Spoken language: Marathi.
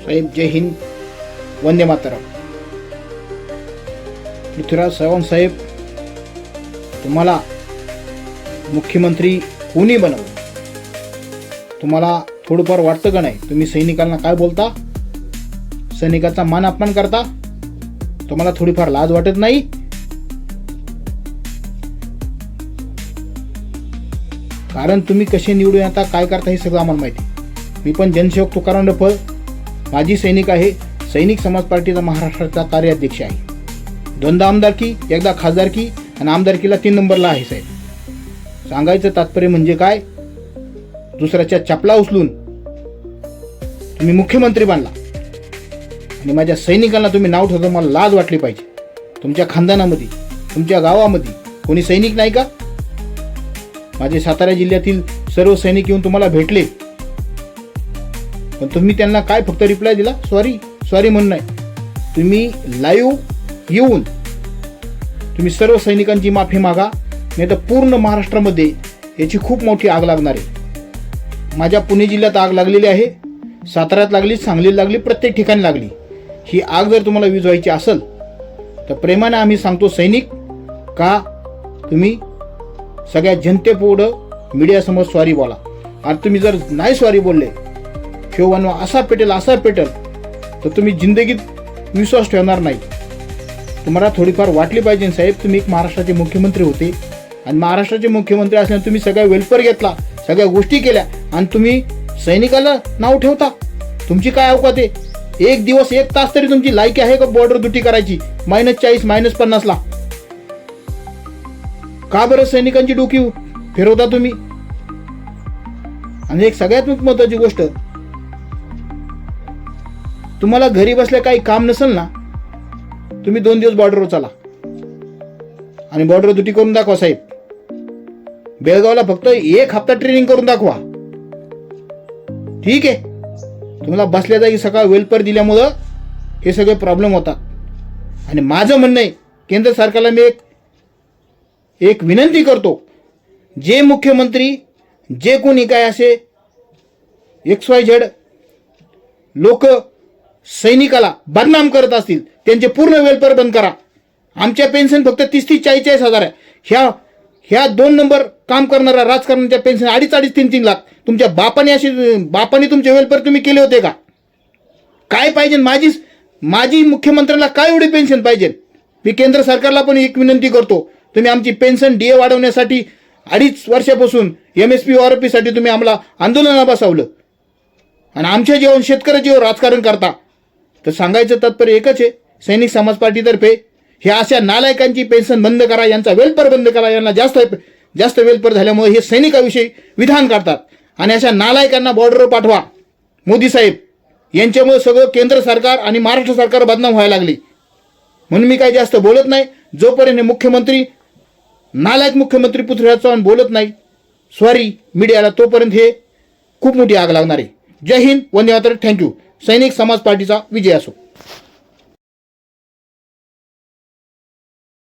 साहेब जय हिंद, वंदे मातरम. पृथ्वीराज चव्हाण साहेब, तुम्हाला मुख्यमंत्री कोणी बनवलं? तुम्हाला थोडंफार वाटतं का नाही? तुम्ही सैनिकांना काय बोलता? सैनिकाचा मान अपमान करता? तुम्हाला थोडीफार लाज वाटत नाही? कारण तुम्ही कसे निवडून येता, काय करता हे सगळं आम्हाला माहिती. मी पण जनसेवक तुकाराम रफळ माजी सैनिक आहे. सैनिक समाज पार्टीचा महाराष्ट्राचा कार्याध्यक्ष आहे. दोनदा आमदारकी, एकदा खासदारकी आणि आमदारकीला 3 नंबरला आहे साहेब. सांगायचं तात्पर्य म्हणजे काय? दुसऱ्याच्या चपला उचलून तुम्ही मुख्यमंत्री बनला आणि माझ्या सैनिकांना तुम्ही नाव ठेवता. मला लाज वाटली पाहिजे. तुमच्या खानदानामध्ये, तुमच्या गावामध्ये कोणी सैनिक नाही का? माझे सातारा जिल्ह्यातील सर्व सैनिक येऊन तुम्हाला भेटले, पण तुम्ही त्यांना काय फक्त रिप्लाय दिला? सॉरी म्हणून नाही. तुम्ही लाईव्ह येऊन तुम्ही सर्व सैनिकांची माफी मागा, नाही तर पूर्ण महाराष्ट्रामध्ये याची खूप मोठी आग लागणार आहे. माझ्या पुणे जिल्ह्यात आग लागलेली आहे, साताऱ्यात लागली, सांगलीत लागली, प्रत्येक ठिकाणी लागली. ही आग जर तुम्हाला विझवायची असेल तर प्रेमाने आम्ही सांगतो, सैनिक का तुम्ही सगळ्या जनतेपुढं मीडियासमोर सॉरी बोला. आणि तुम्ही जर नाही सॉरी बोलले, शिवबांना असा पेटेल तर तुम्ही जिंदगीत विश्वास ठेवणार नाही. तुम्हाला थोडीफार वाटली पाहिजे साहेब. तुम्ही एक महाराष्ट्राचे मुख्यमंत्री होते आणि महाराष्ट्राचे मुख्यमंत्री असल्याने तुम्ही सगळा वेलफेअर घेतला, सगळ्या गोष्टी केल्या आणि तुम्ही सैनिकाला नाव ठेवता. तुमची काय अवकात आहे? एक दिवस 1 तास तरी तुमची लायकी आहे का बॉर्डर ड्युटी करायची? -40 -50 का बरं सैनिकांची डोकी फिरवता तुम्ही? आणि एक सगळ्यात महत्त्वाची गोष्ट, तुम्हाला घरी बसल्या काही काम नसेल ना, तुम्ही 2 दिवस बॉर्डरवर चला आणि बॉर्डर ड्युटी करून दाखवा साहेब. बेळगावला फक्त 1 हप्ता ट्रेनिंग करून दाखवा. ठीक आहे, तुम्हाला बसल्या जागी सकाळ वेलफेअर दिल्यामुळं हे सगळे प्रॉब्लेम होतात. आणि माझं म्हणणं आहे, केंद्र सरकारला मी एक विनंती करतो, जे मुख्यमंत्री जे कोणी काय असे XYZ लोक सैनिकाला बदनाम करत असतील, त्यांचे पूर्ण वेलफेअर बंद करा. आमच्या पेन्शन फक्त 30-40 हजार आहे. ह्या 2 नंबर काम करणाऱ्या राजकारणाच्या पेन्शन 2.5 3 लाख. तुमच्या बापाने तुमचे वेलफेअर तुम्ही केले होते का? काय पाहिजे? माझी मुख्यमंत्र्यांना काय एवढी पेन्शन पाहिजे? मी केंद्र सरकारला पण एक विनंती करतो, तुम्ही आमची पेन्शन DA वाढवण्यासाठी 2.5 वर्षापासून MSP ORP साठी तुम्ही आम्हाला आंदोलनाला बसवलं आणि आमच्या जेवण शेतकऱ्याच्या जेव्हा राजकारण करता. तर सांगायचं तात्पर्य एकच आहे, सैनिक समाज पार्टीतर्फे हे अशा नालायकांची पेन्शन बंद करा, यांचा वेलफेअर बंद करा. यांना जास्त वेलफेअर झाल्यामुळे हे सैनिकाविषयी विधान करतात आणि अशा नालायकांना बॉर्डरवर पाठवा. मोदी साहेब यांच्यामुळे सगळं केंद्र सरकार आणि महाराष्ट्र सरकार बदनाम व्हायला लागली. म्हणून मी काही जास्त बोलत नाही. जोपर्यंत मुख्यमंत्री नालायक मुख्यमंत्री पृथ्वीराज चव्हाण बोलत नाही सॉरी मीडियाला, तोपर्यंत हे खूप मोठी आग लागणार आहे. जय हिंद, वंदे मातरम. थँक्यू. सैनिक समाज पार्टीचा विजय असो.